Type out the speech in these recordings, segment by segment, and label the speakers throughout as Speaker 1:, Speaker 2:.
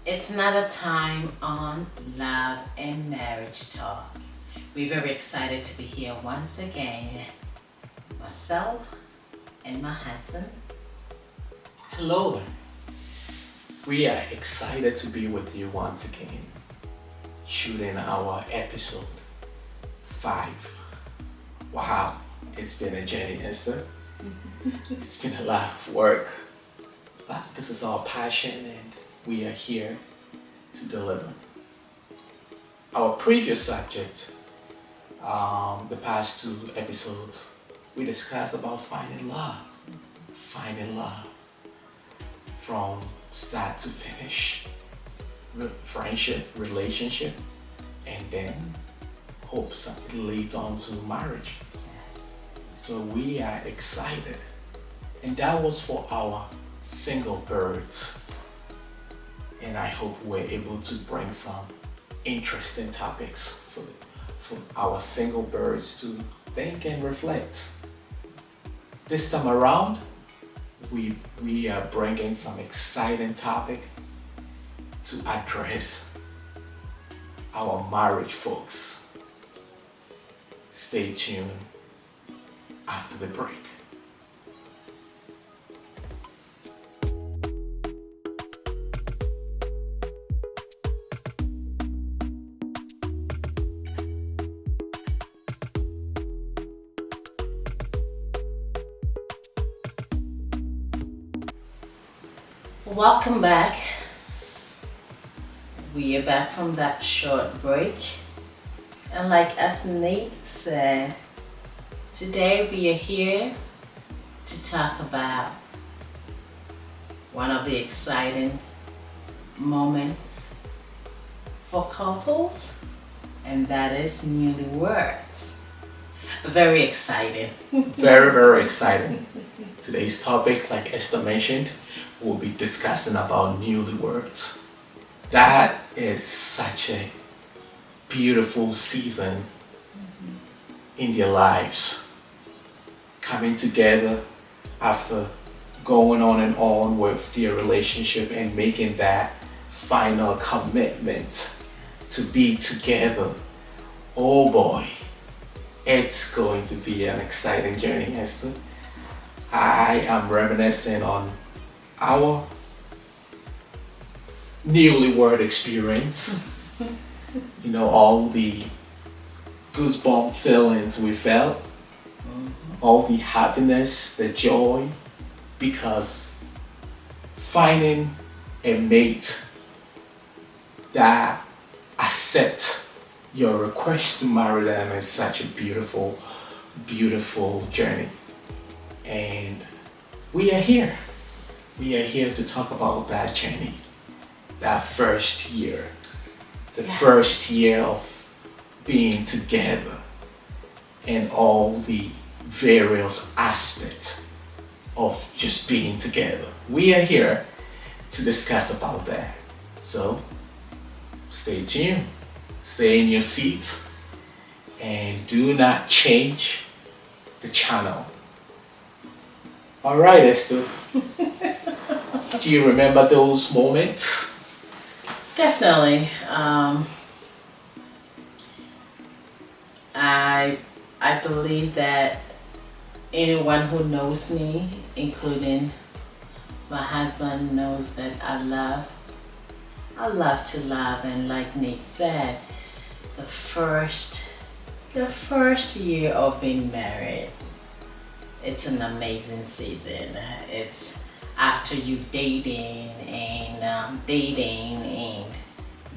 Speaker 1: It's another time on Love and Marriage Talk. We're very excited to be here once again. Myself and my husband.
Speaker 2: Hello there. We are excited to be with you once again, shooting our episode 5. Wow, it's been a journey, Esther. It's been a lot of work, but this is our passion and we are here to deliver. Our previous subject, the past 2 episodes, we discussed about finding love from start to finish, friendship, relationship, and then hopes it leads on to marriage.
Speaker 1: Yes.
Speaker 2: So we are excited, and that was for our single birds. And I hope we're able to bring some interesting topics for our single birds to think and reflect. This time around, we are bringing some exciting topic to address our marriage folks. Stay tuned after the break.
Speaker 1: Welcome back. We are back from that short break. And like as Nate said, today we are here to talk about one of the exciting moments for couples, and that is newlyweds. Very exciting.
Speaker 2: Very, very exciting. Today's topic, like Esther mentioned, we'll be discussing about newlyweds. That is such a beautiful season in their lives. Coming together after going on and on with their relationship and making that final commitment to be together. Oh boy, it's going to be an exciting journey, Esther. I am reminiscing on our newlywed experience. You know, all the goosebump feelings we felt, all the happiness, the joy, because finding a mate that accepts your request to marry them is such a beautiful, beautiful journey. And we are here. We are here to talk about that journey, that first year, the
Speaker 1: Yes.
Speaker 2: first year of being together, and all the various aspects of just being together. We are here to discuss about that. So stay tuned, stay in your seats, and do not change the channel. All right, Esther. Do you remember those moments?
Speaker 1: Definitely. I believe that anyone who knows me, including my husband, knows that I love to love, and like Nate said, the first year of being married, it's an amazing season. It's after you dating and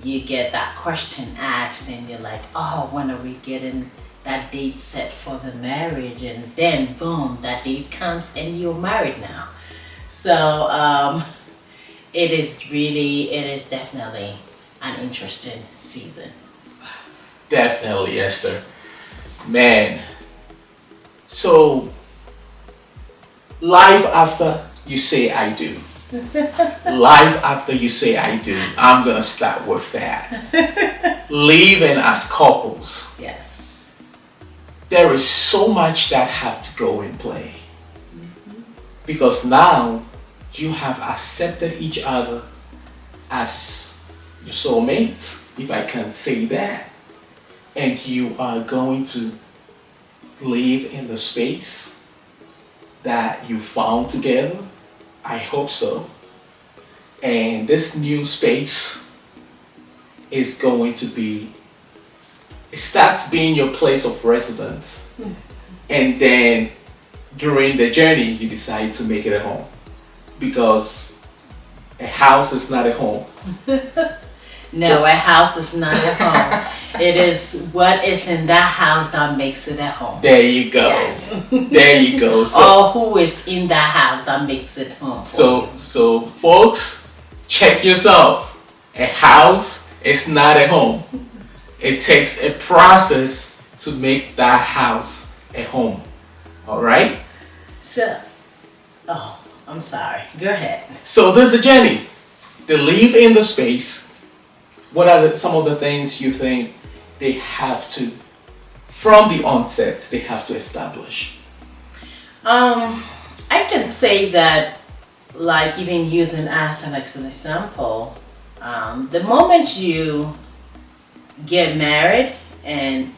Speaker 1: you get that question asked and you're like, oh, when are we getting that date set for the marriage? And then boom, that date comes and you're married now. So it is definitely an interesting season.
Speaker 2: Definitely, Esther. Man. So, life after you say I do. Life after you say I do. I'm gonna start with that. Living as couples.
Speaker 1: Yes.
Speaker 2: There is so much that have to go in play. Because now you have accepted each other as your soulmate, if I can say that, and you are going to live in the space that you found together. I hope so. And this new space is going to be, it starts being your place of residence. And then during the journey, you decide to make it a home. Because a house is not a home.
Speaker 1: No, a house is not a home. It is what is in that house that makes it a home.
Speaker 2: There you go.
Speaker 1: Yes.
Speaker 2: There you go.
Speaker 1: Or who is in that house that makes it home.
Speaker 2: So folks, check yourself. A house is not a home. It takes a process to make that house a home. All right?
Speaker 1: I'm sorry. Go ahead.
Speaker 2: So this is the journey. They live in the space. What are some of the things you think they have to, from the onset, they have to establish?
Speaker 1: I can say that, like even using as an example, the moment you get married and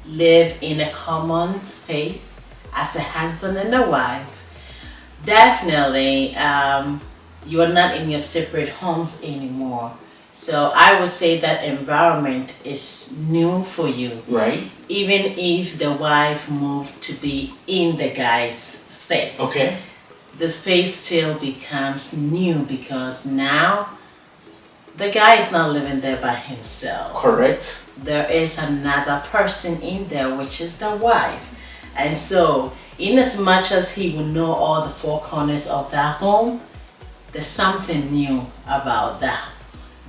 Speaker 1: live in a common space as a husband and a wife, definitely you are not in your separate homes anymore. So I would say that environment is new for you.
Speaker 2: Right.
Speaker 1: Even if the wife moved to be in the guy's space.
Speaker 2: Okay.
Speaker 1: The space still becomes new because now the guy is not living there by himself.
Speaker 2: Correct.
Speaker 1: There is another person in there, which is the wife. And so, in as much as he will know all the four corners of that home, there's something new about the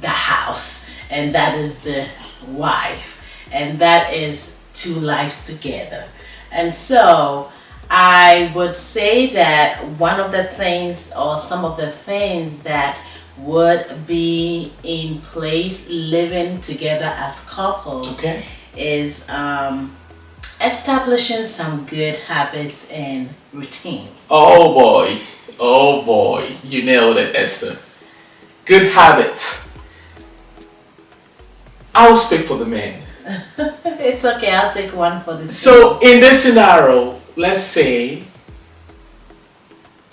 Speaker 1: house, and that is the wife, and that is two lives together. And so I would say that one of the things, or some of the things that would be in place living together as couples,
Speaker 2: Okay.
Speaker 1: is establishing some good habits and routines.
Speaker 2: Oh boy, you nailed it, Esther. Good habits. I'll speak for the men.
Speaker 1: It's okay, I'll take one for the
Speaker 2: So in this scenario, let's say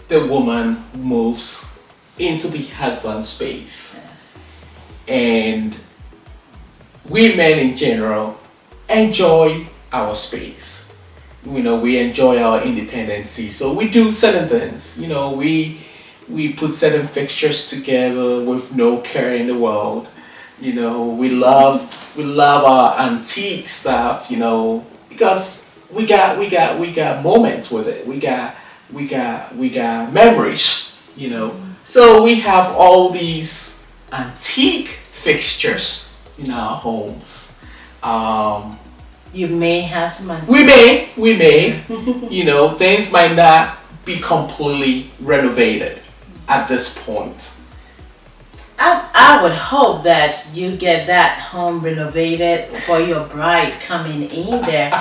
Speaker 2: the woman moves into the husband's space.
Speaker 1: Yes.
Speaker 2: And we men in general enjoy our space. You know, we enjoy our independency. So we do certain things. You know, we put certain fixtures together with no care in the world. You know, we love our antique stuff, you know, because we got moments with it. We got memories, you know. So we have all these antique fixtures in our homes.
Speaker 1: You may have some
Speaker 2: We may, you know, things might not be completely renovated at this point.
Speaker 1: I would hope that you get that home renovated for your bride coming in there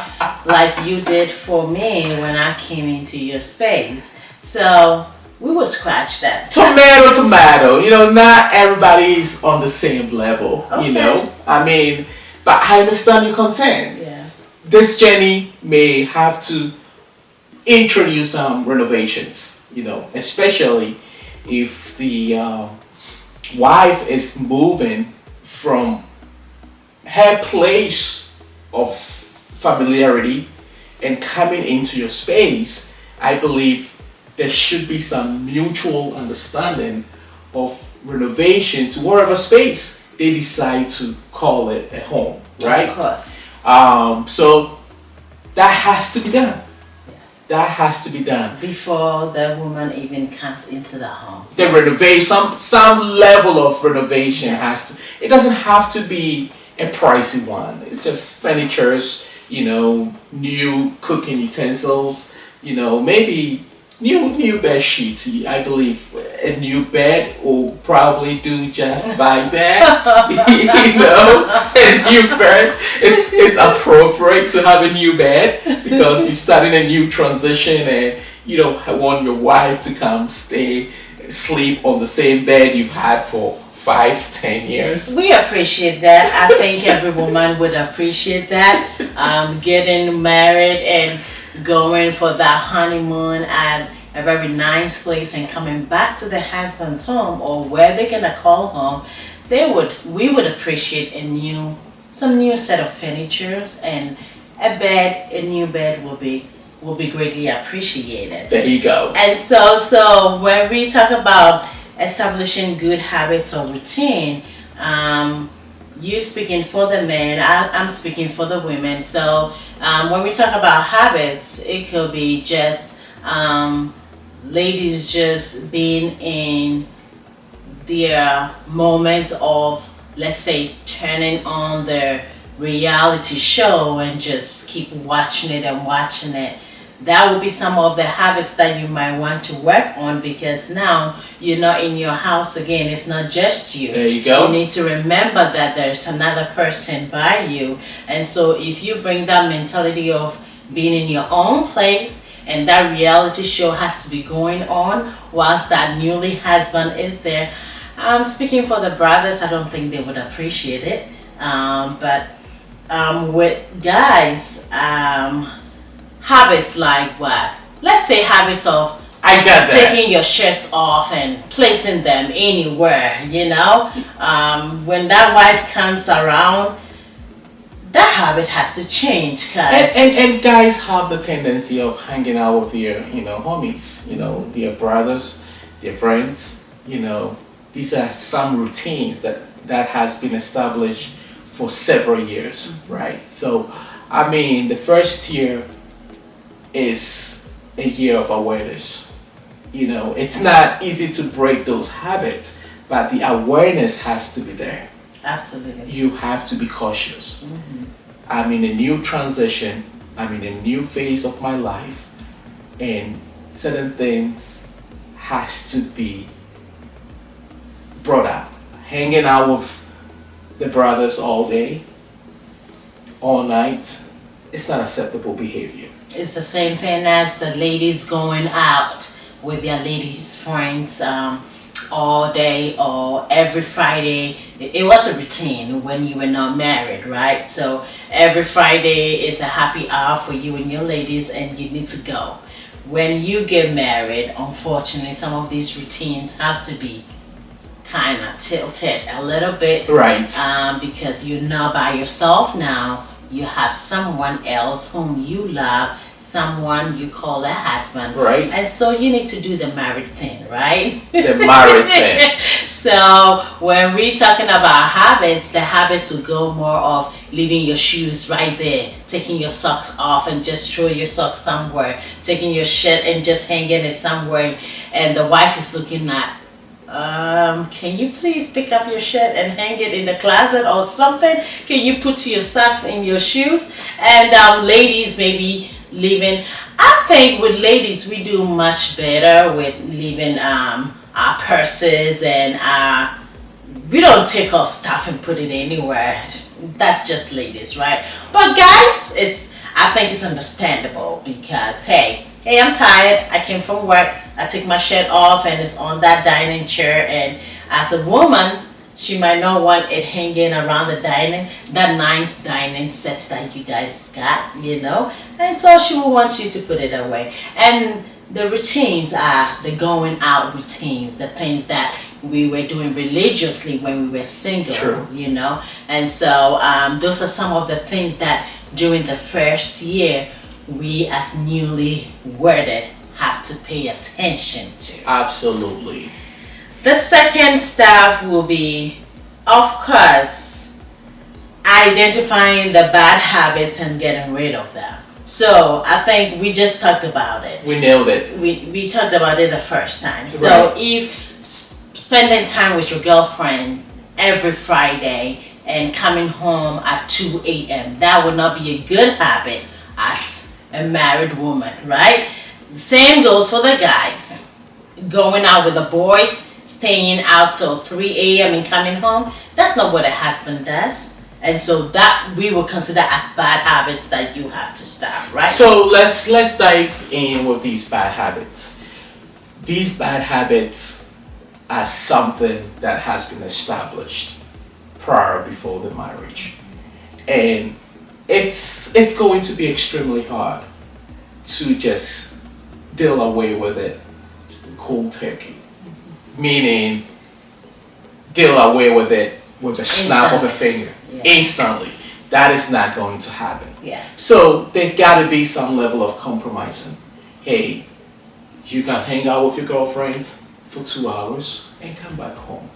Speaker 1: like you did for me when I came into your space. So we will scratch that.
Speaker 2: Tomato. You know, not everybody is on the same level,
Speaker 1: Okay.
Speaker 2: you know. I mean, but I understand your concern.
Speaker 1: Yeah.
Speaker 2: This journey may have to introduce some renovations, you know, especially if the wife is moving from her place of familiarity and coming into your space. I believe there should be some mutual understanding of renovation to whatever space they decide to call it a home, right?
Speaker 1: Of course.
Speaker 2: So that has to be done.
Speaker 1: Yes.
Speaker 2: That has to be done.
Speaker 1: Before the woman even comes into the home.
Speaker 2: The renovation, some level of renovation has to. It doesn't have to be a pricey one. It's just furnitures, you know, new cooking utensils, you know, maybe new bed sheets. I believe a new bed will probably do just by that. You know, a new bed. It's appropriate to have a new bed because you're starting a new transition, and you don't want your wife to come sleep on the same bed you've had for 5, 10 years?
Speaker 1: We appreciate that. I think every woman would appreciate that. Getting married and going for that honeymoon at a very nice place and coming back to the husband's home or where they're gonna call home, we would appreciate some new set of furniture and a new bed will be greatly appreciated.
Speaker 2: There you go.
Speaker 1: And so when we talk about establishing good habits or routine, you speaking for the men, I'm speaking for the women. So when we talk about habits, it could be just ladies just being in their moments of, let's say, turning on their reality show and just keep watching it and watching it. That would be some of the habits that you might want to work on, because now you're not in your house again. It's not just you.
Speaker 2: There you go.
Speaker 1: You need to remember that there's another person by you. And so if you bring that mentality of being in your own place and that reality show has to be going on whilst that newly husband is there, speaking for the brothers, I don't think they would appreciate it. But with guys, habits like what? Let's say habits of
Speaker 2: I got that.
Speaker 1: taking your shirts off and placing them anywhere, when that wife comes around, that habit has to change.
Speaker 2: And guys have the tendency of hanging out with their, homies, their brothers, their friends, These are some routines that has been established for several years, right? So, the first year is a year of awareness. It's not easy to break those habits, but the awareness has to be there.
Speaker 1: Absolutely.
Speaker 2: You have to be cautious. Mm-hmm. I'm in a new transition. I'm in a new phase of my life, and certain things has to be brought up. Hanging out with the brothers all day, all night, it's not acceptable behavior.
Speaker 1: It's the same thing as the ladies going out with their ladies friends all day or every Friday. It was a routine when you were not married, right? So every Friday is a happy hour for you and your ladies, and you need to go. When you get married, unfortunately, some of these routines have to be kind of tilted a little bit,
Speaker 2: right?
Speaker 1: Because you're not by yourself now. You have someone else whom you love, someone you call a husband,
Speaker 2: right?
Speaker 1: And so you need to do the married thing, right?
Speaker 2: The married thing.
Speaker 1: So when we're talking about habits, the habits will go more of leaving your shoes right there, taking your socks off and just throw your socks somewhere, taking your shirt and just hanging it somewhere, and the wife is looking at, can you please pick up your shirt and hang it in the closet or something? Can you put your socks in your shoes? And ladies maybe leaving. I think with ladies we do much better with leaving our purses, and we don't take off stuff and put it anywhere. That's just ladies, right? But guys, I think it's understandable because hey, I'm tired, I came from work, I take my shirt off and it's on that dining chair, and as a woman, she might not want it hanging around that nice dining set that you guys got, and so she will want you to put it away. And the routines are the going out routines, the things that we were doing religiously when we were single.
Speaker 2: True.
Speaker 1: And so those are some of the things that during the first year we as newly wedded have to pay attention to.
Speaker 2: Absolutely.
Speaker 1: The second stuff will be, of course, identifying the bad habits and getting rid of them. So I think we just talked about it.
Speaker 2: We nailed it.
Speaker 1: We talked about it the first time. So
Speaker 2: right.
Speaker 1: If spending time with your girlfriend every Friday and coming home at 2 a.m., that would not be a good habit as a married woman, right? The same goes for the guys. Going out with the boys, staying out till 3 a.m. and coming home, that's not what a husband does. And so that we will consider as bad habits that you have to stop, right?
Speaker 2: So let's dive in with these bad habits. These bad habits as something that has been established before the marriage. And it's going to be extremely hard to just deal away with it cold turkey. Meaning deal away with it with a snap of a finger. Instantly. That is not going to happen.
Speaker 1: Yes.
Speaker 2: So there gotta be some level of compromising. Hey, you can hang out with your girlfriends for 2 hours and come back home.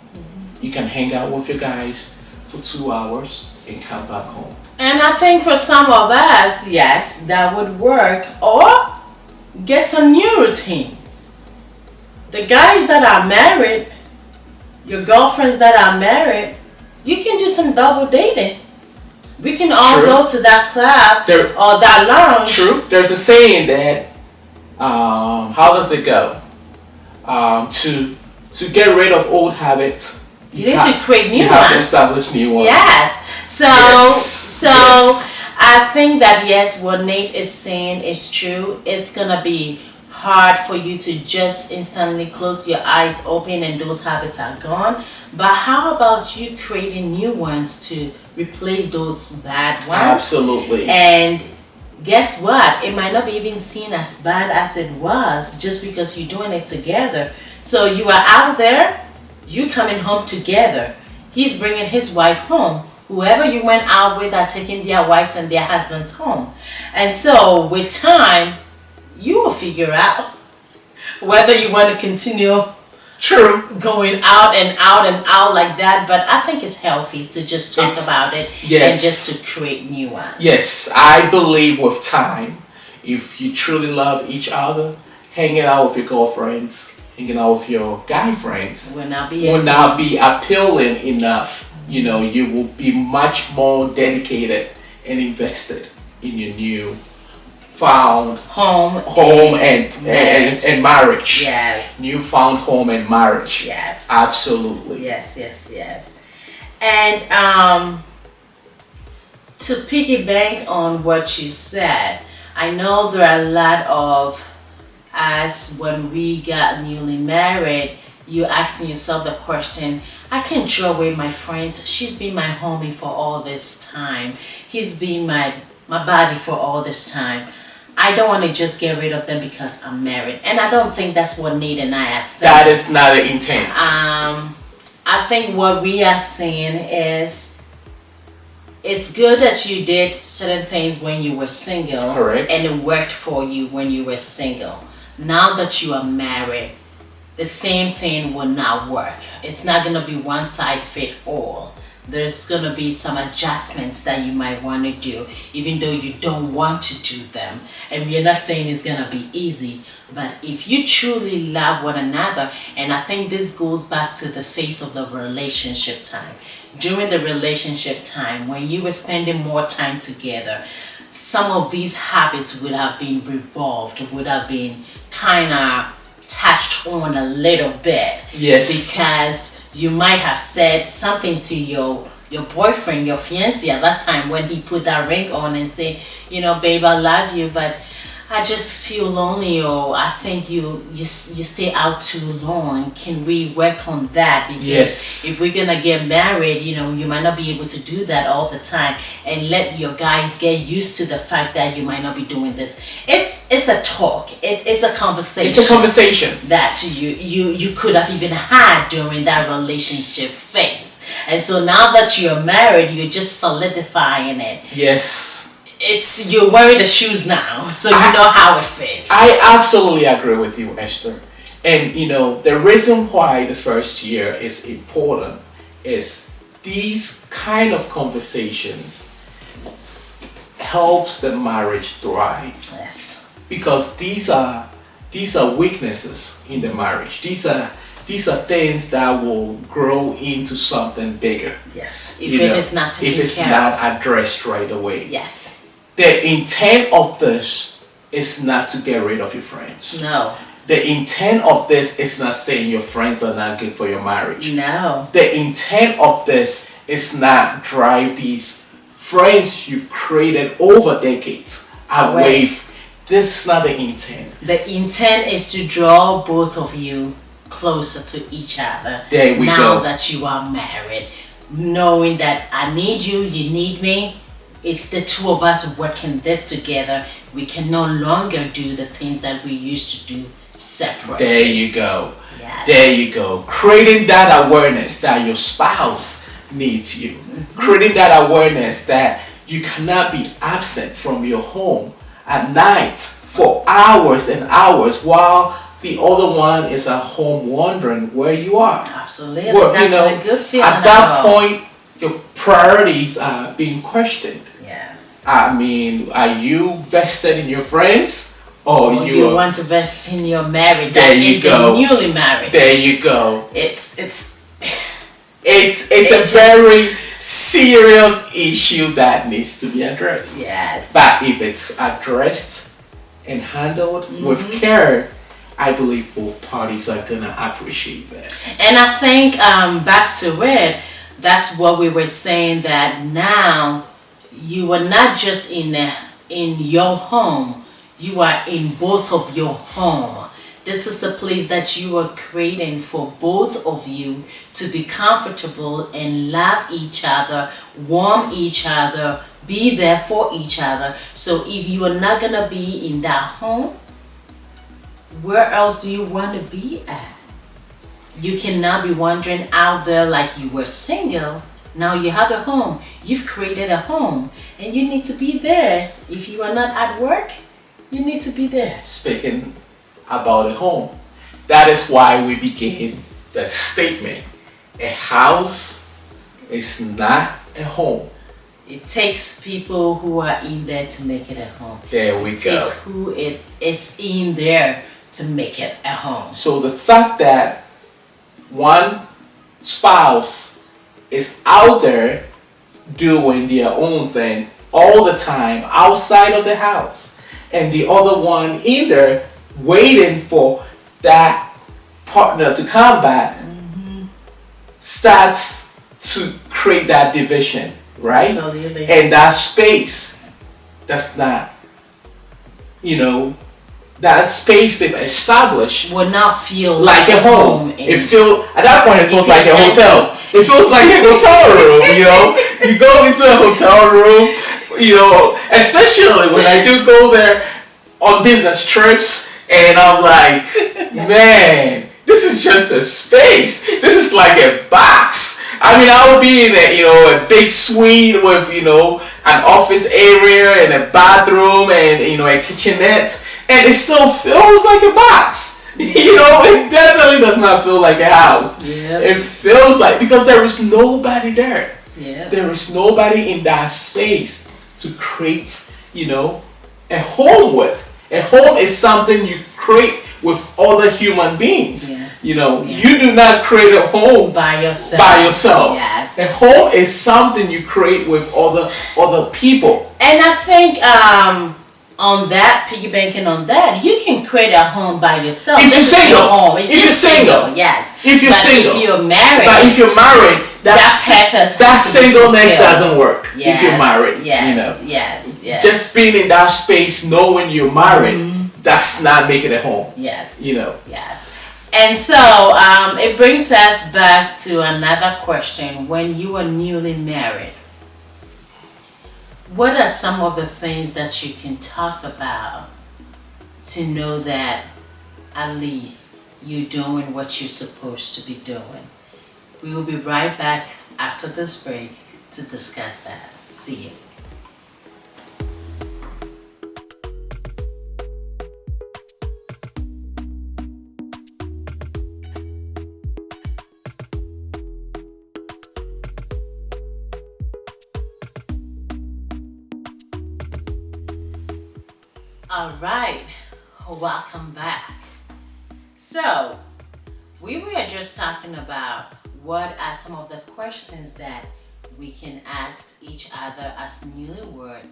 Speaker 2: You can hang out with your guys for 2 hours and come back home.
Speaker 1: And I think for some of us, yes, that would work. Or get some new routines. The guys that are married, your girlfriends that are married, you can do some double dating. We can all go to that club or that lounge.
Speaker 2: True. There's a saying that, how does it go? To get rid of old habits,
Speaker 1: you need to create new ones.
Speaker 2: You have to establish new ones.
Speaker 1: Yes. So I think that yes, what Nate is saying is true. It's gonna be hard for you to just instantly close your eyes open and those habits are gone. But how about you creating new ones to replace those bad ones?
Speaker 2: Absolutely.
Speaker 1: And guess what? It might not be even seen as bad as it was just because you're doing it together. So you are out there, you coming home together. He's bringing his wife home. Whoever you went out with are taking their wives and their husbands home. And so with time, you will figure out whether you want to continue going out and out and out like that. But I think it's healthy to just talk about it and just to create new ones.
Speaker 2: Yes, I believe with time, if you truly love each other, hanging out with your girlfriends, hanging out with your guy friends
Speaker 1: will not be
Speaker 2: appealing enough. You know, you will be much more dedicated and invested in your new found home and marriage.
Speaker 1: Yes.
Speaker 2: Newfound home and marriage.
Speaker 1: Yes.
Speaker 2: Absolutely.
Speaker 1: Yes. And to piggyback on what you said, I know there are a lot of us when we got newly married, you asking yourself the question, I can't throw away my friends. She's been my homie for all this time. He's been my body for all this time. I don't want to just get rid of them because I'm married. And I don't think that's what Nate and I are saying.
Speaker 2: That is not the intent.
Speaker 1: I think what we are saying is it's good that you did certain things when you were single.
Speaker 2: Correct.
Speaker 1: And it worked for you when you were single. Now that you are married, the same thing will not work. It's not going to be one size fit all. There's going to be some adjustments that you might want to do, even though you don't want to do them. And we're not saying it's going to be easy, but if you truly love one another, and I think this goes back to the phase of the relationship time. During the relationship time, when you were spending more time together, some of these habits would have been revolved, would have been kind of touched on a little bit.
Speaker 2: Yes.
Speaker 1: Because you might have said something to your boyfriend, your fiancé at that time when he put that ring on and say, you know, babe, I love you, but I just feel lonely, or I think you stay out too long. Can we work on that? Because if we're gonna get married, you know, you might not be able to do that all the time, and let your guys get used to the fact that you might not be doing this. It's a talk. It's a conversation.
Speaker 2: It's a conversation
Speaker 1: that you could have even had during that relationship phase. And so now that you're married, you're just solidifying it.
Speaker 2: Yes.
Speaker 1: You're wearing the shoes now, so you know how it fits.
Speaker 2: I absolutely agree with you, Esther. And you know, the reason why the first year is important is these kind of conversations helps the marriage thrive.
Speaker 1: Yes.
Speaker 2: Because these are weaknesses in the marriage. These are things that will grow into something bigger.
Speaker 1: Yes. If it is not taken care of.
Speaker 2: If it's not addressed right away.
Speaker 1: Yes.
Speaker 2: The intent of this is not to get rid of your friends.
Speaker 1: No.
Speaker 2: The intent of this is not saying your friends are not good for your marriage.
Speaker 1: No.
Speaker 2: The intent of this is not drive these friends you've created over decades away. This is not the intent.
Speaker 1: The intent is to draw both of you closer to each other.
Speaker 2: There we
Speaker 1: now
Speaker 2: go.
Speaker 1: that you are married, knowing that I need you, you need me. It's the two of us working this together. We can no longer do the things that we used to do separately.
Speaker 2: There you go.
Speaker 1: Yes.
Speaker 2: There you go. Creating that awareness that your spouse needs you. Creating that awareness that you cannot be absent from your home at night for hours and hours while the other one is at home wondering where you are.
Speaker 1: Absolutely.
Speaker 2: Well,
Speaker 1: That's a good feeling.
Speaker 2: At that point, your priorities are being questioned.
Speaker 1: Yes.
Speaker 2: I mean, are you vested in your friends, or
Speaker 1: you want to invest in your marriage?
Speaker 2: There
Speaker 1: That
Speaker 2: you
Speaker 1: is
Speaker 2: go.
Speaker 1: the newly married.
Speaker 2: There you go.
Speaker 1: It's
Speaker 2: a very serious issue that needs to be addressed.
Speaker 1: Yes.
Speaker 2: But if it's addressed and handled with care, I believe both parties are gonna appreciate that.
Speaker 1: And I think back to it, that's what we were saying, that now you are not just in your home, you are in both of your home. This is a place that you are creating for both of you to be comfortable and love each other, warm each other, be there for each other. So if you are not gonna be in that home, where else do you want to be at? You cannot be wandering out there like you were single. Now you have a home. You've created a home, and you need to be there. If you are not at work, you need to be there.
Speaker 2: Speaking about a home, that is why we begin the statement: a house is not a home.
Speaker 1: It takes people who are in there to make it a home.
Speaker 2: There we
Speaker 1: It
Speaker 2: go.
Speaker 1: takes who it is in there to make it a home.
Speaker 2: So the fact that one spouse is out there doing their own thing all the time outside of the house, and the other one in there waiting for that partner to come back, starts to create that division, right?
Speaker 1: Absolutely.
Speaker 2: And that space that's not, that space they've established
Speaker 1: Will not feel
Speaker 2: like a home. At that point it feels like a
Speaker 1: feels
Speaker 2: hotel. It feels like a hotel room, You go into a hotel room, especially when I do go there on business trips, and I'm like, man, this is just a space. This is like a box. I mean, I would be in a big suite with, an office area and a bathroom and, a kitchenette, and it still feels like a box. It definitely does not feel like a house.
Speaker 1: Yep.
Speaker 2: It feels like, because there is nobody there.
Speaker 1: Yep.
Speaker 2: There is nobody in that space to create, a home with. A home is something you create with other human beings.
Speaker 1: Yeah.
Speaker 2: You do not create a home
Speaker 1: by yourself. Yes.
Speaker 2: A home is something you create with other people.
Speaker 1: And I think on that, piggybacking on that, you can create a home by yourself.
Speaker 2: If you're single.
Speaker 1: Home.
Speaker 2: If you're single.
Speaker 1: Yes.
Speaker 2: If you're single.
Speaker 1: If you're married.
Speaker 2: But if you're married, that singleness doesn't work.
Speaker 1: Yes.
Speaker 2: If you're married.
Speaker 1: Yes. Yes.
Speaker 2: Just being in that space, knowing you're married, that's not making it home.
Speaker 1: Yes.
Speaker 2: Yes.
Speaker 1: And so it brings us back to another question. When you are newly married, what are some of the things that you can talk about to know that at least you're doing what you're supposed to be doing? We will be right back after this break to discuss that. See you. All right, welcome back. So, we were just talking about what are some of the questions that we can ask each other as newlyweds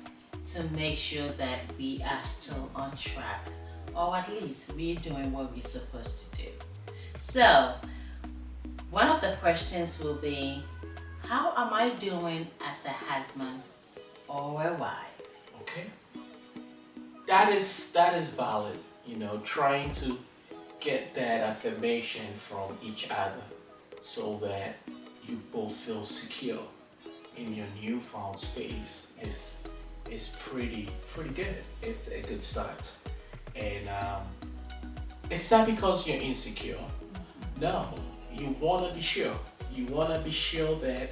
Speaker 1: to make sure that we are still on track, or at least we're doing what we're supposed to do. So, one of the questions will be, how am I doing as a husband or a wife?
Speaker 2: Okay. That is valid, trying to get that affirmation from each other so that you both feel secure in your newfound space is pretty good. It's a good start, and it's not because you're insecure. No, you want to be sure. You want to be sure that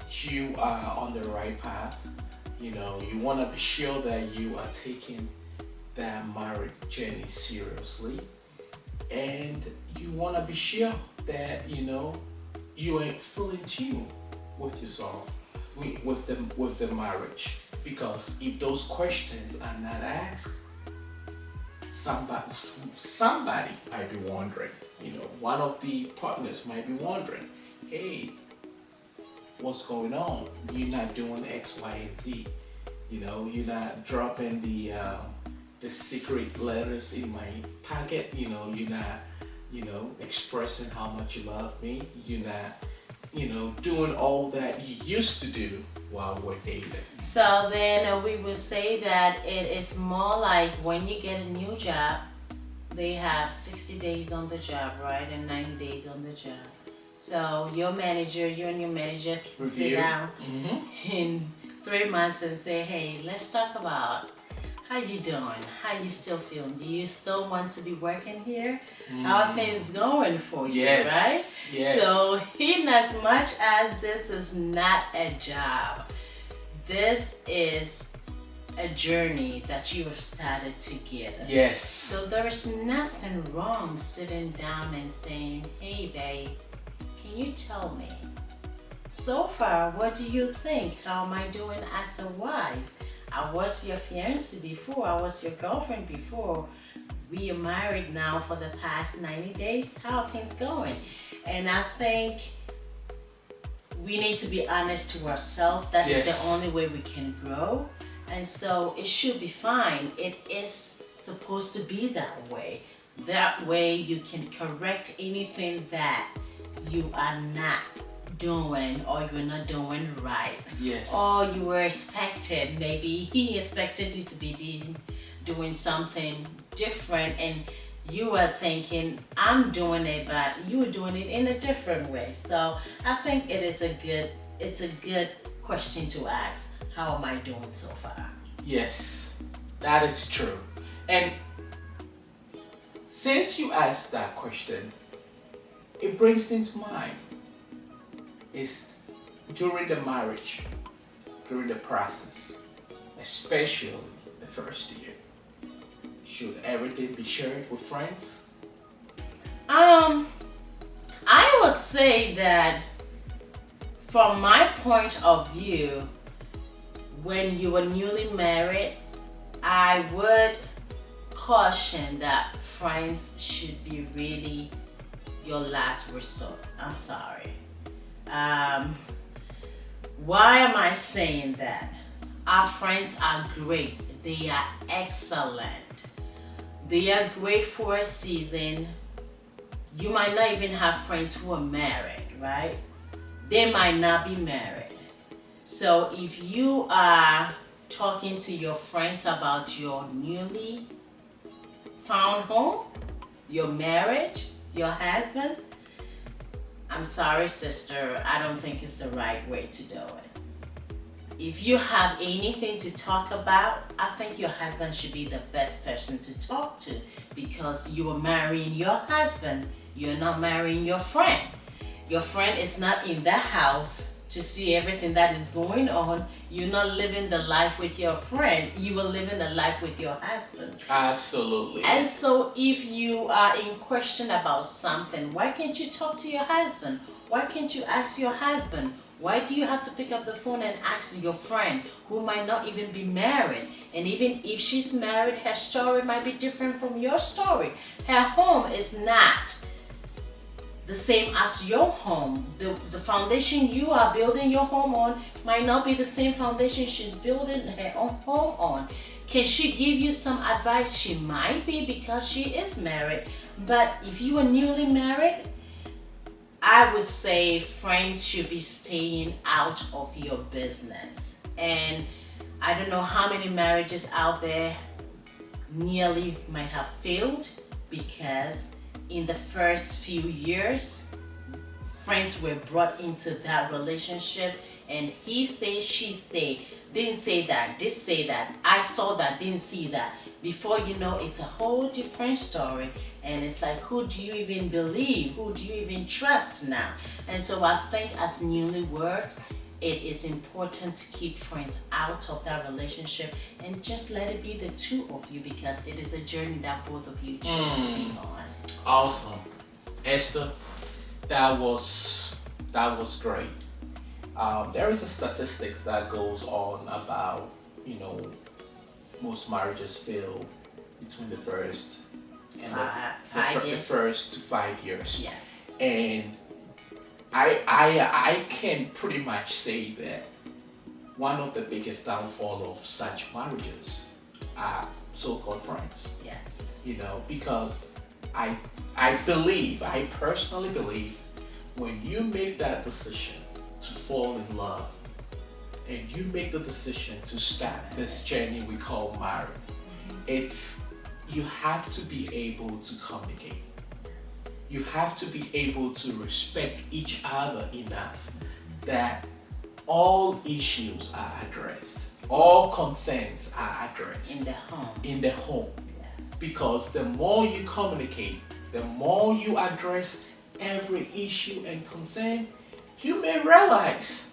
Speaker 2: you are on the right path. You want to be sure that you are taking that marriage journey seriously, and you want to be sure that you are still in tune with yourself, with the marriage. Because if those questions are not asked, somebody might be wondering. One of the partners might be wondering, hey, what's going on? You're not doing X, Y, and Z. You're not dropping the secret letters in my pocket. You're not, expressing how much you love me. You're not, doing all that you used to do while we're dating.
Speaker 1: So then we would say that it is more like when you get a new job, they have 60 days on the job, right? And 90 days on the job. So you and your manager can sit down in 3 months and say, hey, let's talk about how you doing? How you still feeling? Do you still want to be working here? How are things going for you, right?
Speaker 2: Yes.
Speaker 1: So in as much as this is not a job, this is a journey that you have started together.
Speaker 2: Yes.
Speaker 1: So there is nothing wrong sitting down and saying, hey babe, can you tell me, so far, what do you think? How am I doing as a wife? I was your fiancée before. I was your girlfriend before. We are married now for the past 90 days. How are things going? And I think we need to be honest to ourselves. That is the only way we can grow. And so it should be fine. It is supposed to be that way. That way you can correct anything that you are not doing or you're not doing right.
Speaker 2: Yes.
Speaker 1: Or you were expected, maybe he expected you to be doing something different and you were thinking, I'm doing it, but you were doing it in a different way. So I think it's a good question to ask. How am I doing so far?
Speaker 2: Yes, that is true. And since you asked that question, it brings into mind is during the marriage, during the process, especially the first year, should everything be shared with friends?
Speaker 1: I would say that from my point of view, when you were newly married, I would caution that friends should be really your last resort. I'm sorry. Why am I saying that? Our friends are great. They are excellent. They are great for a season. You might not even have friends who are married, right? They might not be married. So if you are talking to your friends about your newly found home, your marriage, your husband, I'm sorry, sister, I don't think it's the right way to do it. If you have anything to talk about, I think your husband should be the best person to talk to because you are marrying your husband. You're not marrying your friend. Your friend is not in the house to see everything that is going on. You're not living the life with your friend. You are living the life with your husband.
Speaker 2: Absolutely.
Speaker 1: And so if you are in question about something, why can't you talk to your husband? Why can't you ask your husband? Why do you have to pick up the phone and ask your friend who might not even be married? And even if she's married, her story might be different from your story. Her home is not the same as your home. The foundation you are building your home on might not be the same foundation she's building her own home on. Can she give you some advice? She might be because she is married. But if you are newly married, I would say friends should be staying out of your business. And I don't know how many marriages out there nearly might have failed because in the first few years, friends were brought into that relationship, and he say, she say, didn't say that, did say that, I saw that, didn't see that. Before you know, it's a whole different story, and it's like, who do you even believe? Who do you even trust now? And so I think as newlyweds, it is important to keep friends out of that relationship and just let it be the two of you, because it is a journey that both of you choose to be on.
Speaker 2: Awesome. Esther, that was great. There is a statistics that goes on about, most marriages fail between the first and the first to 5 years.
Speaker 1: Yes.
Speaker 2: And I can pretty much say that one of the biggest downfall of such marriages are so-called friends.
Speaker 1: Yes.
Speaker 2: Because I personally believe when you make that decision to fall in love and you make the decision to start this journey we call marriage, you have to be able to communicate.
Speaker 1: Yes.
Speaker 2: You have to be able to respect each other enough that all issues are addressed, all concerns are addressed
Speaker 1: in the home.
Speaker 2: Yes. Because the more you communicate, the more you address every issue and concern, you may realize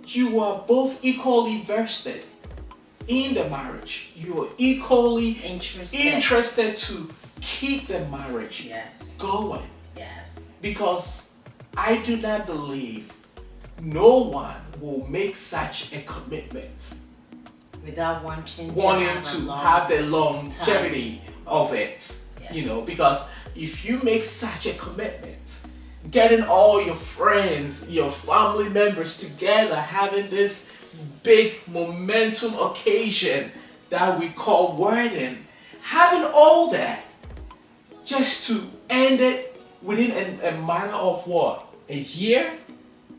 Speaker 2: you are both equally vested in the marriage. You are equally interested to keep the marriage going.
Speaker 1: Yes.
Speaker 2: Because I do not believe no one will make such a commitment
Speaker 1: without wanting
Speaker 2: to have the longevity of it.
Speaker 1: Yes.
Speaker 2: Because if you make such a commitment, getting all your friends, your family members together, having this big momentum occasion that we call wedding, having all that just to end it within a matter of what? A year?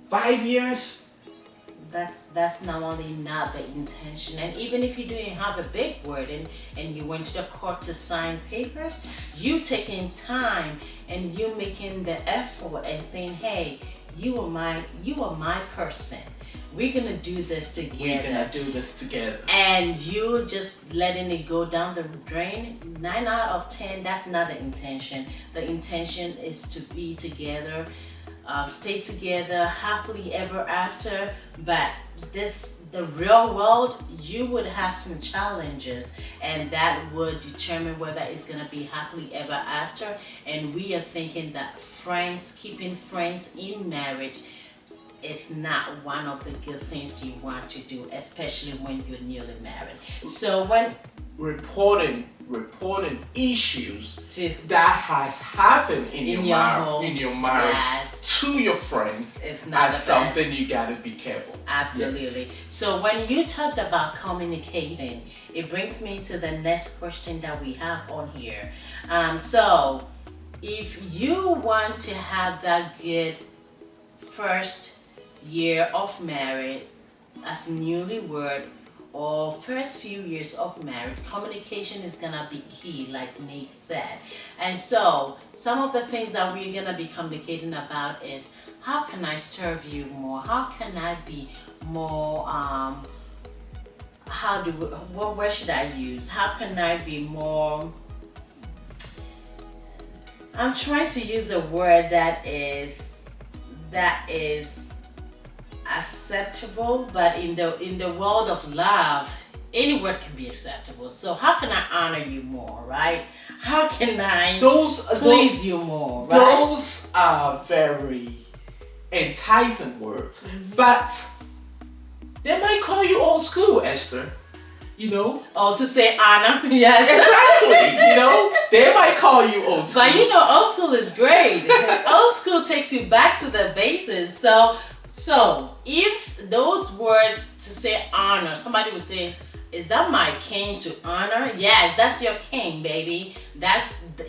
Speaker 2: 5 years?
Speaker 1: That's not only not the intention. And even if you didn't have a big wedding and you went to the court to sign papers, you taking time and you making the effort and saying, hey, you are my person. We're gonna do this together. And you just letting it go down the drain. 9 out of 10, that's not the intention. The intention is to be together, stay together happily ever after. But the real world, you would have some challenges, and that would determine whether it's gonna be happily ever after. And we are thinking that keeping friends in marriage is not one of the good things you want to do, especially when you're newly married. So when
Speaker 2: reporting issues that has happened in your marriage to your friends
Speaker 1: is not
Speaker 2: something you gotta be careful.
Speaker 1: Absolutely. Yes. So when you talked about communicating, it brings me to the next question that we have on here. So if you want to have that good first year of marriage as newlywed, or first few years of marriage, communication is gonna be key, like Nate said. And so some of the things that we're gonna be communicating about is, how can I serve you more? How can I be more, what word should I use? How can I be more, I'm trying to use a word that is acceptable, but in the world of love, any word can be acceptable. So how can I honor you more, right? How can I please you more, right?
Speaker 2: Those are very enticing words, but they might call you old school, Esther.
Speaker 1: Oh, to say honor, yes.
Speaker 2: Exactly. They might call you old school.
Speaker 1: But old school is great. Old school takes you back to the basis. So if those words to say honor, somebody would say, is that my king to honor? Yes, that's your king, baby.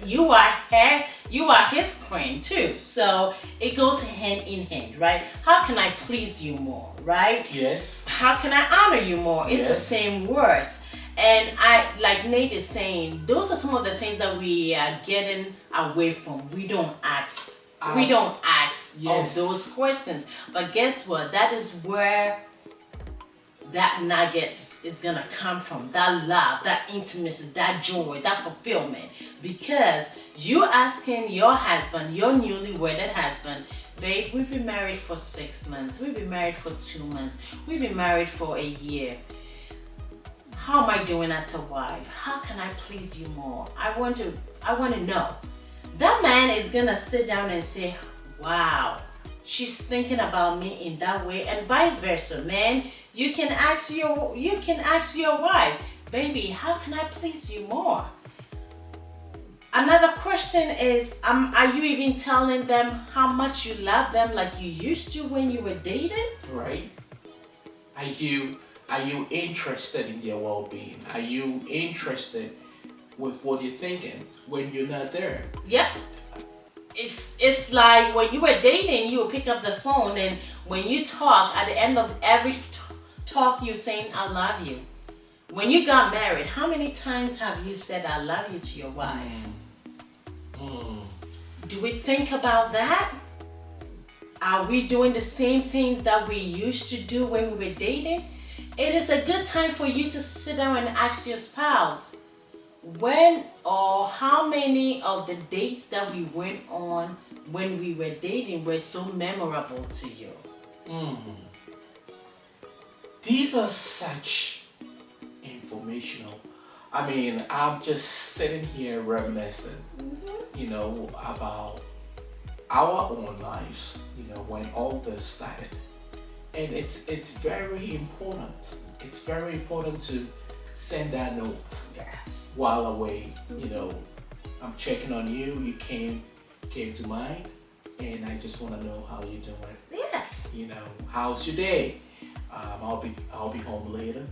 Speaker 1: You are his queen too. So it goes hand in hand, right? How can I please you more, right?
Speaker 2: Yes.
Speaker 1: How can I honor you more? It's the same words. And I, like Nate is saying, those are some of the things that we are getting away from. We don't ask. We don't ask all those questions. But guess what? That is where that nuggets is gonna come from. That love, that intimacy, that joy, that fulfillment. Because you asking your husband, your newly wedded husband, babe, we've been married for 6 months, we've been married for 2 months, we've been married for a year. How am I doing as a wife? How can I please you more? I want to know. That man is gonna sit down and say, wow, she's thinking about me in that way, and vice versa. Man, you can ask your wife, baby, how can I please you more? Another question is, are you even telling them how much you love them like you used to when you were dating?
Speaker 2: Right. Are you interested in their well-being? Are you interested with what you're thinking when you're not there?
Speaker 1: Yep. It's like when you were dating, you would pick up the phone, and when you talk, at the end of every talk, you're saying, I love you. When you got married, how many times have you said, I love you to your wife? Do we think about that? Are we doing the same things that we used to do when we were dating? It is a good time for you to sit down and ask your spouse, when or how many of the dates that we went on when we were dating were so memorable to you?
Speaker 2: These are such informational. I mean, I'm just sitting here reminiscing, about our own lives, when all this started. And it's very important. It's very important to send that note.
Speaker 1: Yes.
Speaker 2: While away, I'm checking on you. You came to mind, and I just want to know how you're doing.
Speaker 1: Yes.
Speaker 2: How's your day? I'll be home later,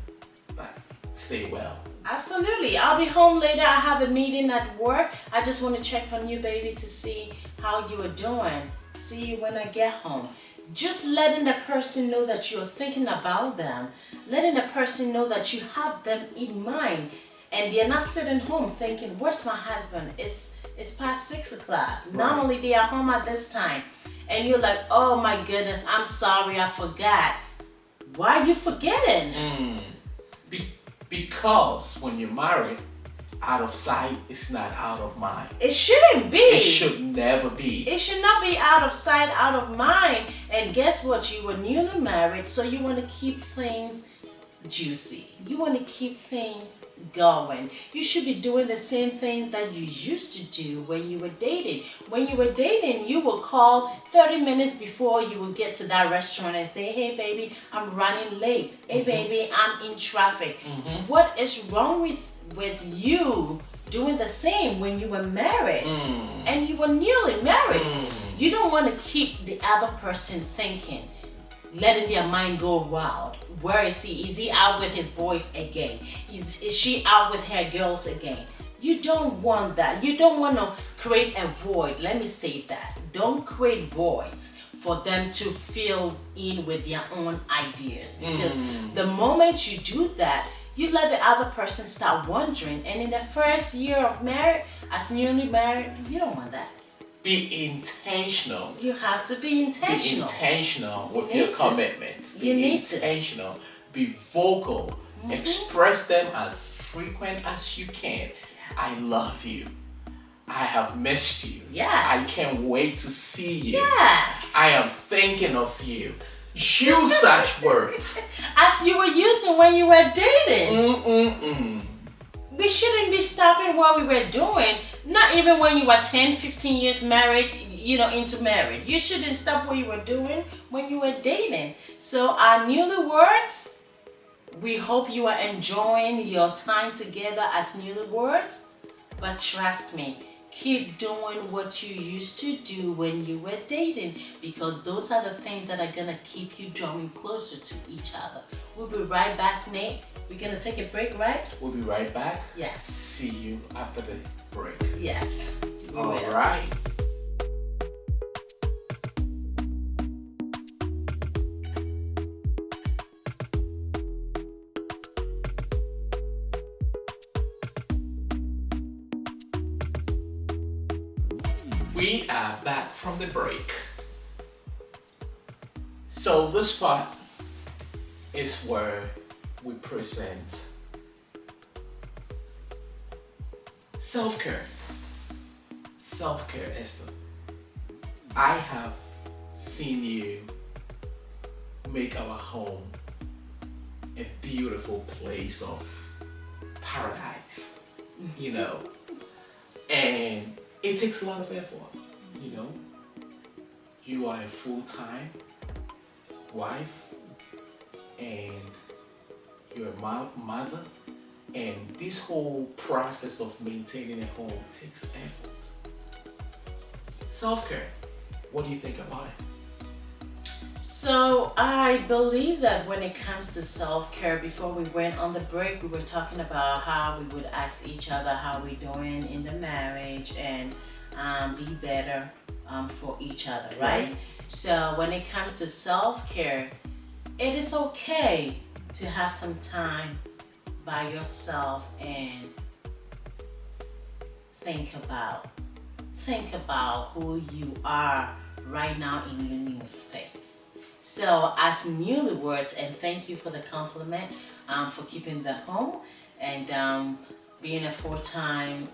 Speaker 2: but stay well.
Speaker 1: Absolutely. I'll be home later. I have a meeting at work. I just want to check on you, baby, to see how you are doing. See you when I get home. Just letting the person know that you're thinking about them, letting the person know that you have them in mind, and they're not sitting home thinking, where's my husband? It's past 6 o'clock. Right. Normally they are home at this time. And you're like, oh my goodness, I'm sorry, I forgot. Why are you forgetting?
Speaker 2: Because when you're married, out of sight is not out of mind.
Speaker 1: It shouldn't be.
Speaker 2: It should never be.
Speaker 1: It should not be out of sight, out of mind. And guess what? You were newly married, so you want to keep things juicy. You want to keep things going. You should be doing the same things that you used to do when you were dating. When you were dating, you will call 30 minutes before you will get to that restaurant and say, hey baby, I'm running late. Hey baby, I'm in traffic. What is wrong with you doing the same when you were married and you were newly married? You don't want to keep the other person thinking, letting their mind go wild. Where is he? Is he out with his boys again? Is she out with her girls again? You don't want that. You don't want to create a void. Let me say that. Don't create voids for them to fill in with their own ideas. Because the moment you do that, you let the other person start wondering. And in the first year of marriage, as newly married, you don't want that.
Speaker 2: Be intentional.
Speaker 1: You have to be intentional.
Speaker 2: Be intentional with your commitments.
Speaker 1: You need
Speaker 2: to. Be intentional. Be vocal. Express them as frequent as you can. Yes. I love you. I have missed you.
Speaker 1: Yes.
Speaker 2: I can't wait to see you.
Speaker 1: Yes.
Speaker 2: I am thinking of you. Use such words.
Speaker 1: As you were using when you were dating. We shouldn't be stopping what we were doing. Not even when you were 10, 15 years married, into marriage. You shouldn't stop what you were doing when you were dating. So our newlyweds, we hope you are enjoying your time together as newlyweds. But trust me, keep doing what you used to do when you were dating, because those are the things that are going to keep you drawing closer to each other. We'll be right back, Nate. We're going to take a break, right?
Speaker 2: We'll be right back.
Speaker 1: Yes.
Speaker 2: See you after the break.
Speaker 1: Yes.
Speaker 2: All right. We are back from the break. So this part is where we present self-care. Self-care, Esther. I have seen you make our home a beautiful place of paradise, you know, and it takes a lot of effort, you know. You are a full-time wife and you're a mother, and this whole process of maintaining a home takes effort. Self-care, what do you think about it?
Speaker 1: So I believe that when it comes to self-care, before we went on the break, we were talking about how we would ask each other how we doing in the marriage and be better for each other, right? So when it comes to self-care, it is okay to have some time by yourself and think about who you are right now in your new space. So as newlyweds, and thank you for the compliment for keeping the home and being a full-time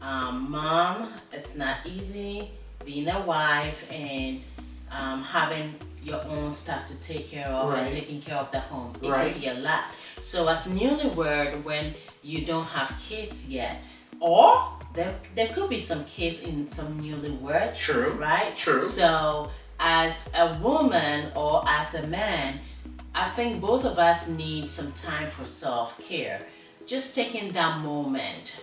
Speaker 1: mom. It's not easy being a wife and having your own stuff to take care of and taking care of the home. It could be a lot. So as newlywed, when you don't have kids yet, or there could be some kids in some newlyweds.
Speaker 2: True.
Speaker 1: Right?
Speaker 2: True.
Speaker 1: So as a woman or as a man, I think both of us need some time for self-care. Just taking that moment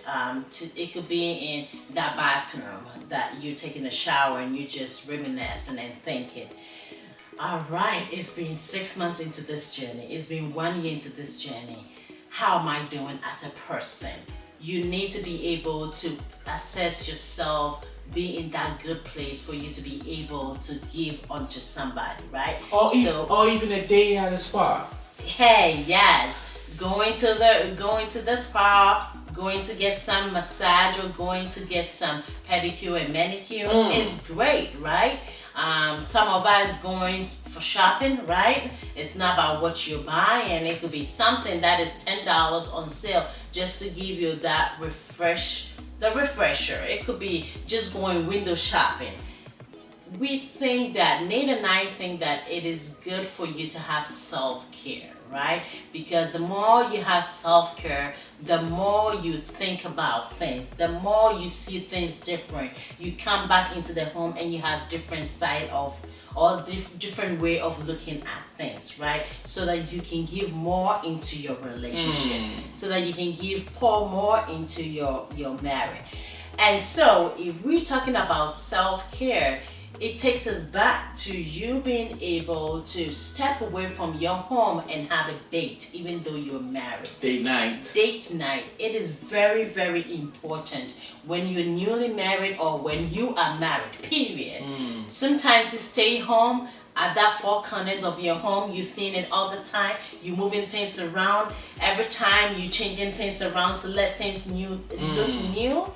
Speaker 1: it could be in that bathroom that you're taking a shower and you're just reminiscing and thinking, all right, it's been 6 months into this journey. It's been 1 year into this journey. How am I doing as a person? You need to be able to assess yourself, be in that good place for you to be able to give onto somebody, right?
Speaker 2: Or even a day at a spa.
Speaker 1: Hey, yes. Going to the spa, going to get some massage or going to get some pedicure and manicure is great, right? Some of us going for shopping, right? It's not about what you're buying. It could be something that is $10 on sale just to give you that refresher. It could be just going window shopping. We think that, Nate and I think that it is good for you to have self-care, right? Because the more you have self-care, the more you think about things, the more you see things different. You come back into the home and you have different side of or different way of looking at things, right? So that you can give more into your relationship, so that you can pour more into your marriage. And so if we're talking about self-care, it takes us back to you being able to step away from your home and have a date, even though you're married.
Speaker 2: Date night.
Speaker 1: Date night. It is very, very important when you're newly married or when you are married, period. Sometimes you stay home at that four corners of your home. You're seeing it all the time. You're moving things around. Every time you're changing things around to let things look new.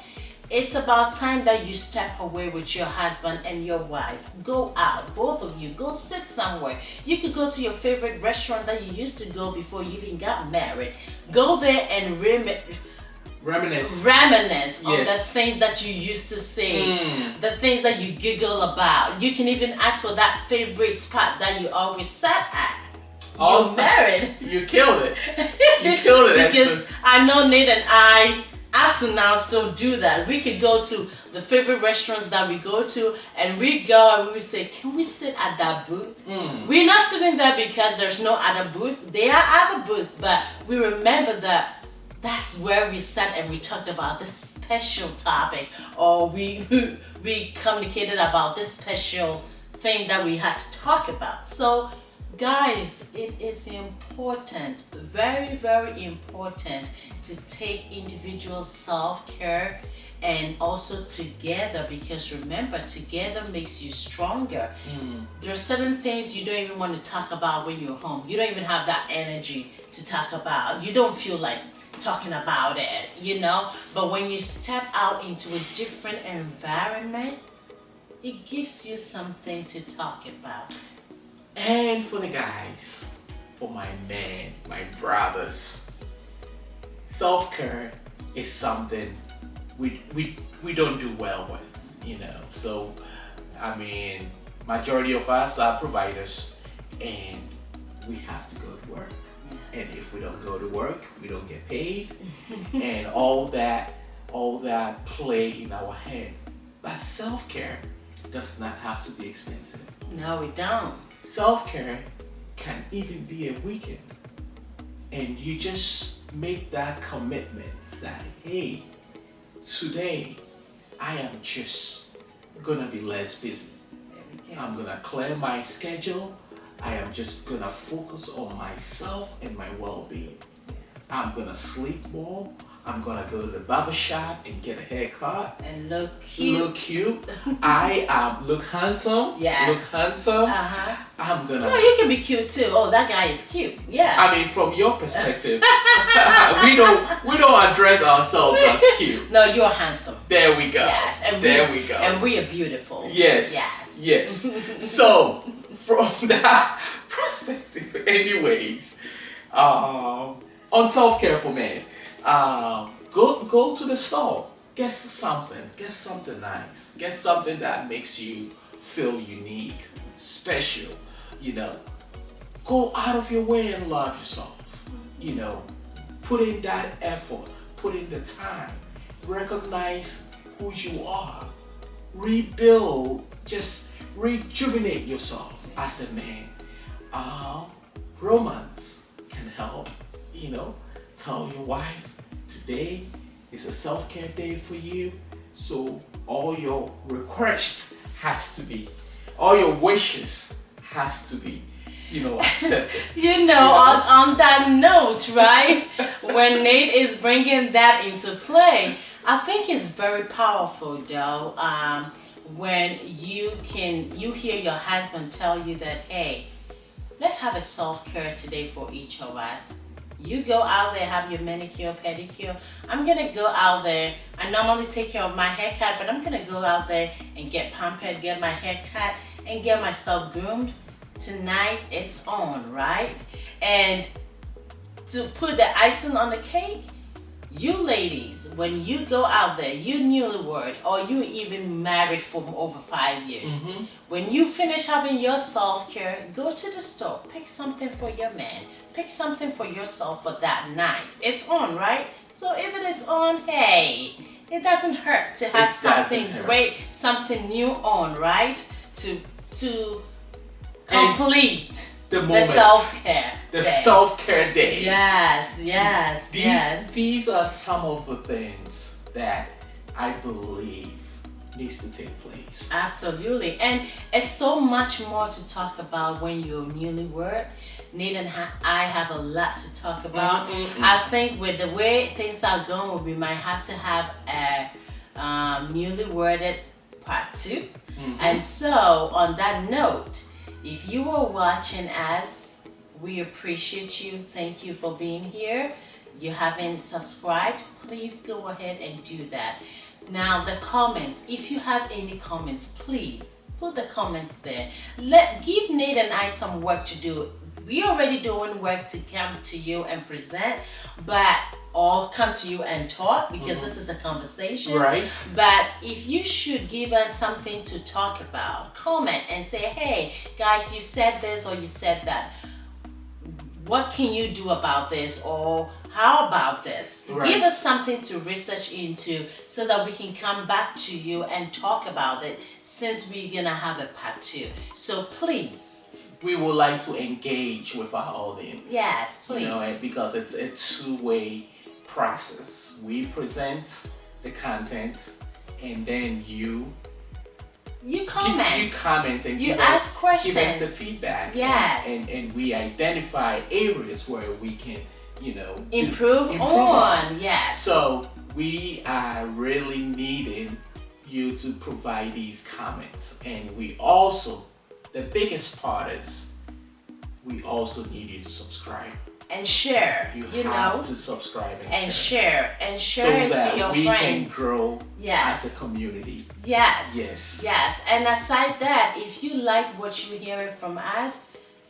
Speaker 1: It's about time that you step away with your husband and your wife. Go out, both of you. Go sit somewhere. You could go to your favorite restaurant that you used to go before you even got married. Go there and reminisce on the things that you used to say, the things that you giggle about. You can even ask for that favorite spot that you always sat at. You're married.
Speaker 2: You killed it. You killed it.
Speaker 1: Because I know Nate and I up to now still do that. We could go to the favorite restaurants that we go to and we go and we say, can we sit at that booth? We're not sitting there because there's no other booth. There are other booths, but we remember that that's where we sat and we talked about this special topic, or we communicated about this special thing that we had to talk about. So guys, it is important, very, very important to take individual self-care and also together, because remember, together makes you stronger. There are certain things you don't even want to talk about when you're home. You don't even have that energy to talk about. You don't feel like talking about it, you know? But when you step out into a different environment, It gives you something to talk about.
Speaker 2: And for the guys, for my men, my brothers, self-care is something we don't do well with, So, I mean, majority of us are providers, and we have to go to work. And if we don't go to work, we don't get paid, and all that play in our head. But self-care does not have to be expensive.
Speaker 1: No, we don't.
Speaker 2: Self-care can even be a weekend, and you just make that commitment that, hey, today I am just gonna be less busy.
Speaker 1: There we go.
Speaker 2: I'm gonna clear my schedule. I am just gonna focus on myself and my well-being.
Speaker 1: Yes.
Speaker 2: I'm gonna sleep more. I'm gonna go to the barber shop and get a haircut.
Speaker 1: And look cute.
Speaker 2: Look cute. I look handsome.
Speaker 1: Yes.
Speaker 2: Look handsome.
Speaker 1: Uh-huh.
Speaker 2: I'm gonna.
Speaker 1: No, you can be cute too. Oh, that guy is cute. Yeah.
Speaker 2: I mean, from your perspective, we don't address ourselves as cute.
Speaker 1: No, you're handsome.
Speaker 2: There we go.
Speaker 1: Yes. And
Speaker 2: we go.
Speaker 1: And we are beautiful.
Speaker 2: Yes. So, from that perspective, anyways, on self-care for men, go to the store, get something nice, get something that makes you feel unique, special. Go out of your way and love yourself. Put in that effort, put in the time, recognize who you are, rebuild, just rejuvenate yourself as a man. Romance can help. Tell your wife, today is a self-care day for you, so all your requests has to be, all your wishes has to be, accepted.
Speaker 1: On that note, right? When Nate is bringing that into play, I think it's very powerful, though. When you hear your husband tell you that, hey, let's have a self-care today for each of us. You go out there, have your manicure, pedicure. I'm gonna go out there. I normally take care of my haircut, but I'm gonna go out there and get pampered, get my hair cut, and get myself groomed. Tonight it's on, right? And to put the icing on the cake, you ladies, when you go out there, you newlywed or you even married for over 5 years, when you finish having your self-care, go to the store, pick something for your man, pick something for yourself for that night. It's on, right? So if it is on, hey, it doesn't hurt to have something great, something new on, right? To complete the self-care.
Speaker 2: The self-care day.
Speaker 1: Yes.
Speaker 2: These are some of the things that I believe needs to take place.
Speaker 1: Absolutely. And it's so much more to talk about when you're newlywed. Nate and I have a lot to talk about. I think with the way things are going, we might have to have a newlywed part 2. And so, on that note, if you were watching us, we appreciate you. Thank you for being here. You haven't subscribed, please go ahead and do that. Now, the comments, if you have any comments, please put the comments there. Give Nate and I some work to do. We already doing work to come to you and present, or come to you and talk, because this is a conversation.
Speaker 2: Right.
Speaker 1: But if you should give us something to talk about, comment and say, hey, guys, you said this or you said that. What can you do about this? Or how about this?
Speaker 2: Right.
Speaker 1: Give us something to research into so that we can come back to you and talk about it, since we're going to have a part 2. So please.
Speaker 2: We would like to engage with our audience.
Speaker 1: Yes, please.
Speaker 2: Because it's a two-way process. We present the content, and then you comment. You comment and
Speaker 1: you ask questions.
Speaker 2: Give us the feedback.
Speaker 1: Yes.
Speaker 2: And we identify areas where we can,
Speaker 1: improve on. Yes.
Speaker 2: So we are really needing you to provide these comments, and we also, the biggest part is, we also need you to subscribe.
Speaker 1: and share.
Speaker 2: You
Speaker 1: know,
Speaker 2: have to subscribe and
Speaker 1: share
Speaker 2: so
Speaker 1: it
Speaker 2: that
Speaker 1: to your
Speaker 2: we
Speaker 1: friends.
Speaker 2: can grow
Speaker 1: Yes.
Speaker 2: as a community.
Speaker 1: Yes.
Speaker 2: Yes.
Speaker 1: Yes. And aside that, if you like what you're hearing from us,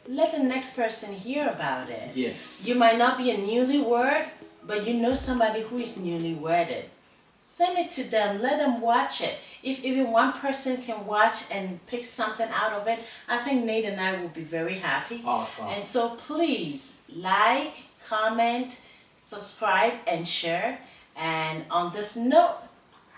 Speaker 1: let the next person hear about it.
Speaker 2: Yes.
Speaker 1: You might not be a newlywed, but you know somebody who is newly wedded. Send it to them. Let them watch it. If even one person can watch and pick something out of it, I think Nate and I will be very happy.
Speaker 2: Awesome.
Speaker 1: And so please like, comment, subscribe, and share. And on this note,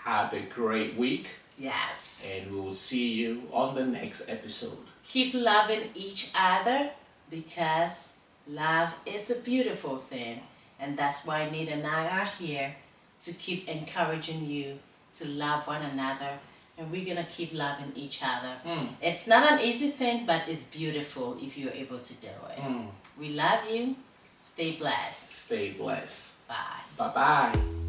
Speaker 2: have a great week.
Speaker 1: Yes.
Speaker 2: And we will see you on the next episode.
Speaker 1: Keep loving each other because love is a beautiful thing. And that's why Nate and I are here to keep encouraging you to love one another. And we're going to keep loving each other. It's not an easy thing, but it's beautiful if you're able to do it. We love you. Stay blessed.
Speaker 2: Stay blessed.
Speaker 1: Bye.
Speaker 2: Bye-bye.